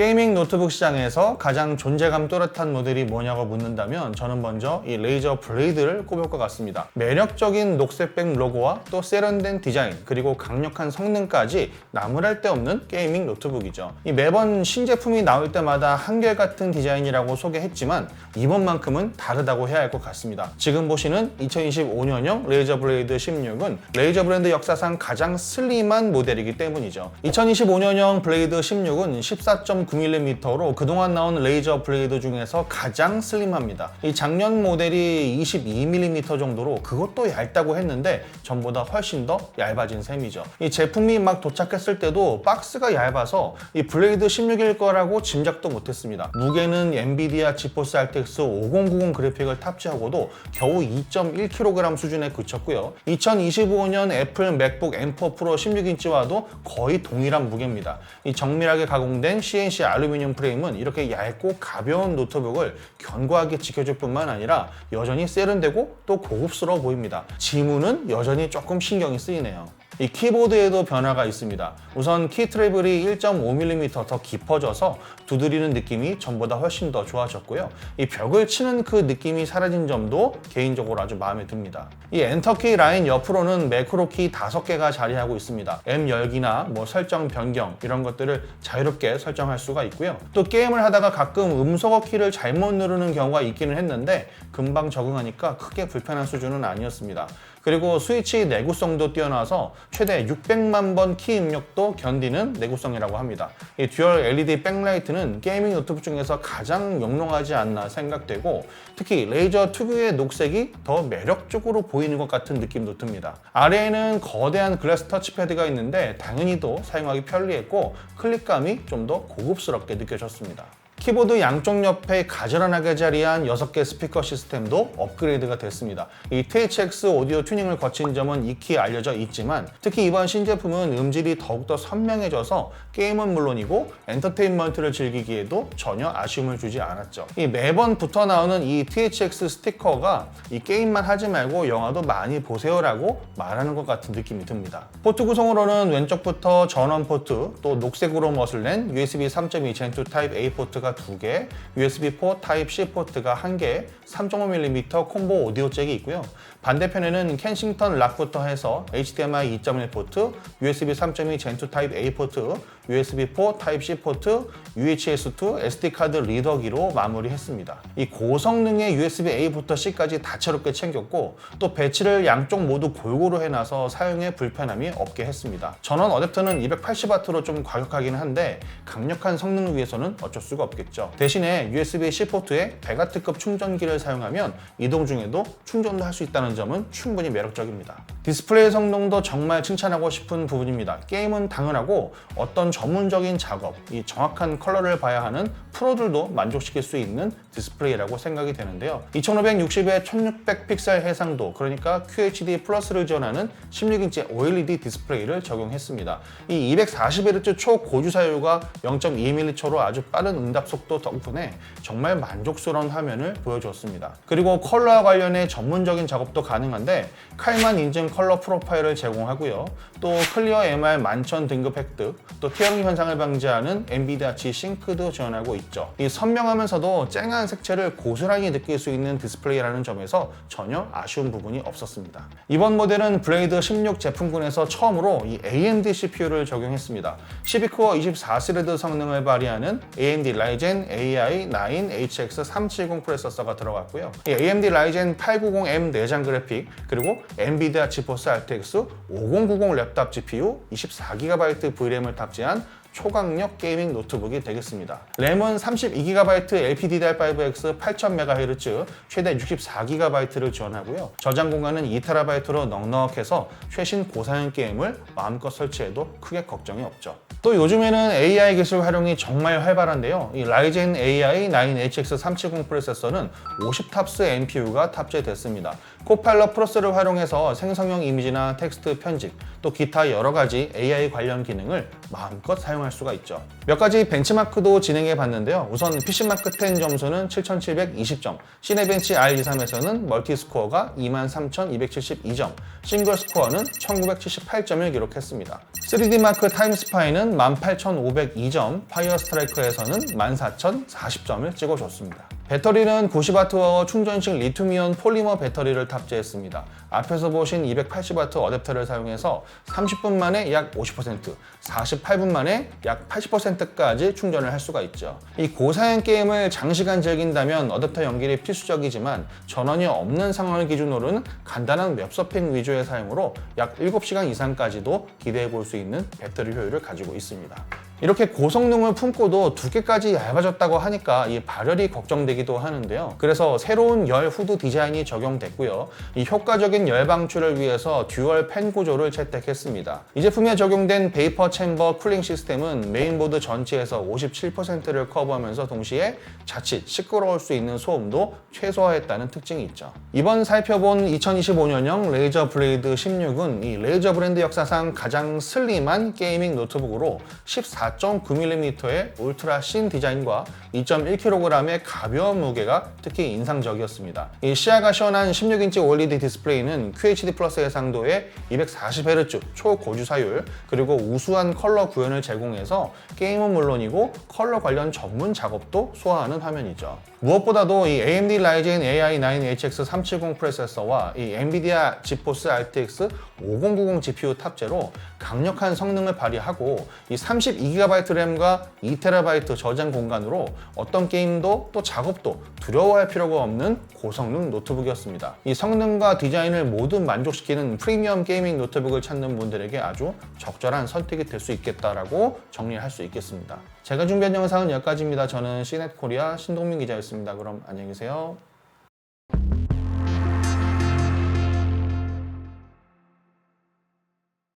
게이밍 노트북 시장에서 가장 존재감 또렷한 모델이 뭐냐고 묻는다면 저는 먼저 이 레이저 블레이드를 꼽을 것 같습니다. 매력적인 녹색백 로고와 또 세련된 디자인 그리고 강력한 성능까지 나무랄 데 없는 게이밍 노트북이죠. 이 매번 신제품이 나올 때마다 한결같은 디자인이라고 소개했지만 이번만큼은 다르다고 해야 할 것 같습니다. 지금 보시는 2025년형 레이저 블레이드 16은 레이저 브랜드 역사상 가장 슬림한 모델이기 때문이죠. 2025년형 블레이드 16은 14.9mm로 그동안 나온 레이저 블레이드 중에서 가장 슬림합니다. 이 작년 모델이 22mm 정도로 그것도 얇다고 했는데 전보다 훨씬 더 얇아진 셈이죠. 이 제품이 막 도착했을 때도 박스가 얇아서 이 블레이드 16일 거라고 짐작도 못했습니다. 무게는 엔비디아 지포스 RTX 5090 그래픽을 탑재하고도 겨우 2.1kg 수준에 그쳤고요. 2025년 애플 맥북 M4 프로 16인치와도 거의 동일한 무게입니다. 이 정밀하게 가공된 CNC 알루미늄 프레임은 이렇게 얇고 가벼운 노트북을 견고하게 지켜줄 뿐만 아니라 여전히 세련되고 또 고급스러워 보입니다. 지문은 여전히 조금 신경이 쓰이네요. 이 키보드에도 변화가 있습니다. 우선 키 트래블이 1.5mm 더 깊어져서 두드리는 느낌이 전보다 훨씬 더 좋아졌고요. 이 벽을 치는 그 느낌이 사라진 점도 개인적으로 아주 마음에 듭니다. 이 엔터키 라인 옆으로는 매크로키 5개가 자리하고 있습니다. M 열기나 설정 변경 이런 것들을 자유롭게 설정할 수가 있고요. 또 게임을 하다가 가끔 음소거 키를 잘못 누르는 경우가 있기는 했는데 금방 적응하니까 크게 불편한 수준은 아니었습니다. 그리고 스위치 내구성도 뛰어나서 최대 600만 번 키 입력도 견디는 내구성이라고 합니다. 이 듀얼 LED 백라이트는 게이밍 노트북 중에서 가장 영롱하지 않나 생각되고 특히 레이저 특유의 녹색이 더 매력적으로 보이는 것 같은 느낌도 듭니다. 아래에는 거대한 글라스 터치패드가 있는데 당연히도 사용하기 편리했고 클릭감이 좀 더 고급스럽게 느껴졌습니다. 키보드 양쪽 옆에 가지런하게 자리한 6개 스피커 시스템도 업그레이드가 됐습니다. 이 THX 오디오 튜닝을 거친 점은 익히 알려져 있지만 특히 이번 신제품은 음질이 더욱더 선명해져서 게임은 물론이고 엔터테인먼트를 즐기기에도 전혀 아쉬움을 주지 않았죠. 이 매번 붙어 나오는 이 THX 스티커가 이 게임만 하지 말고 영화도 많이 보세요라고 말하는 것 같은 느낌이 듭니다. 포트 구성으로는 왼쪽부터 전원 포트, 또 녹색으로 멋을 낸 USB 3.2 Gen2 타입 A 포트가 2개, USB4 타입-C 포트가 1개, 3.5mm 콤보 오디오 잭이 있고요. 반대편에는 켄싱턴 락부터 해서 HDMI 2.1 포트, USB 3.2 Gen2 타입 A 포트, USB4 타입-C 포트, UHS-2 SD카드 리더기로 마무리했습니다. 이 고성능의 USB-A부터 C까지 다채롭게 챙겼고 또 배치를 양쪽 모두 골고루 해놔서 사용에 불편함이 없게 했습니다. 전원 어댑터는 280W로 좀 과격하긴 한데 강력한 성능을 위해서는 어쩔 수가 없겠죠. 대신에 USB-C 포트에 100W급 충전기를 사용하면 이동 중에도 충전도 할 수 있다는 점은 충분히 매력적입니다. 디스플레이 성능도 정말 칭찬하고 싶은 부분입니다. 게임은 당연하고 어떤 전문적인 작업, 이 정확한 컬러를 봐야 하는 프로들도 만족시킬 수 있는 디스플레이라고 생각이 되는데요. 2560에 1600 픽셀 해상도, 그러니까 QHD 플러스를 지원하는 16인치 OLED 디스플레이를 적용했습니다. 이 240Hz 초고주 사율과 0.2mm초로 아주 빠른 응답 속도 덕분에 정말 만족스러운 화면을 보여줬습니다. 그리고 컬러와 관련해 전문적인 작업도 가능한데 칼만 인증 컬러 프로파일을 제공하고요. 또 클리어 MR 만천 등급 획득, 또 태양 현상을 방지하는 엔비디아 G-싱크도 지원하고 있죠. 이 선명하면서도 쨍한 색채를 고스란히 느낄 수 있는 디스플레이라는 점에서 전혀 아쉬운 부분이 없었습니다. 이번 모델은 블레이드 16 제품군에서 처음으로 이 AMD CPU를 적용했습니다. 12코어 24스레드 성능을 발휘하는 AMD Ryzen AI9HX370 프로세서가 들어갔고요. 이 AMD Ryzen 890M 내장 그래픽, 그리고 엔비디아 지포스 RTX 5090 랩탑 GPU, 24GB VRAM을 탑재한 초강력 게이밍 노트북이 되겠습니다. 램은 32GB LPDDR5X 8000MHz 최대 64GB를 지원하고요. 저장 공간은 2TB로 넉넉해서 최신 고사양 게임을 마음껏 설치해도 크게 걱정이 없죠. 또 요즘에는 AI 기술 활용이 정말 활발한데요. 이 Ryzen AI9HX370 프로세서는 50탑스 NPU가 탑재됐습니다. 코파일럿 프로스를 활용해서 생성형 이미지나 텍스트 편집, 또 기타 여러 가지 AI 관련 기능을 마음껏 사용 사용할 수가 있죠. 몇 가지 벤치마크도 진행해 봤는데요. 우선 PC마크 10 점수는 7720점, 시네벤치 R23에서는 멀티스코어가 23272점, 싱글 스코어는 1978점을 기록했습니다. 3D마크 타임스파이는 18502점, 파이어 스트라이커에서는 14040점을 찍어줬습니다. 배터리는 90W 충전식 리튬이온 폴리머 배터리를 탑재했습니다. 앞에서 보신 280W 어댑터를 사용해서 30분 만에 약 50%, 48분 만에 약 80%까지 충전을 할 수가 있죠. 이 고사양 게임을 장시간 즐긴다면 어댑터 연결이 필수적이지만 전원이 없는 상황을 기준으로는 간단한 웹서핑 위주의 사용으로 약 7시간 이상까지도 기대해 볼 수 있는 배터리 효율을 가지고 있습니다. 이렇게 고성능을 품고도 두께까지 얇아졌다고 하니까 이 발열이 걱정되기도 하는데요. 그래서 새로운 열 후드 디자인이 적용됐고요. 이 효과적인 열 방출을 위해서 듀얼 팬 구조를 채택했습니다. 이 제품에 적용된 베이퍼 챔버 쿨링 시스템은 메인보드 전체에서 57%를 커버하면서 동시에 자칫 시끄러울 수 있는 소음도 최소화했다는 특징이 있죠. 이번 살펴본 2025년형 레이저 블레이드 16은 이 레이저 브랜드 역사상 가장 슬림한 게이밍 노트북으로 14.9mm의 울트라 신 디자인과 2.1kg의 가벼운 무게가 특히 인상적이었습니다. 이 시야가 시원한 16인치 OLED 디스플레이는 QHD 플러스 해상도의 240Hz 초고주사율 그리고 우수한 컬러 구현을 제공해서 게임은 물론이고 컬러 관련 전문 작업도 소화하는 화면이죠. 무엇보다도 이 AMD Ryzen AI9 HX 370 프로세서와 이 엔비디아 지포스 RTX 5090 GPU 탑재로 강력한 성능을 발휘하고 이 32GB 램과 2TB 저장 공간으로 어떤 게임도 또 작업도 두려워할 필요가 없는 고성능 노트북이었습니다. 이 성능과 디자인을 모두 만족시키는 프리미엄 게이밍 노트북을 찾는 분들에게 아주 적절한 선택이 될 수 있겠다라고 정리할 수 있겠습니다. 제가 준비한 영상은 여기까지입니다. 저는 CNET 코리아 신동민 기자였습니다. 그럼 안녕히 계세요.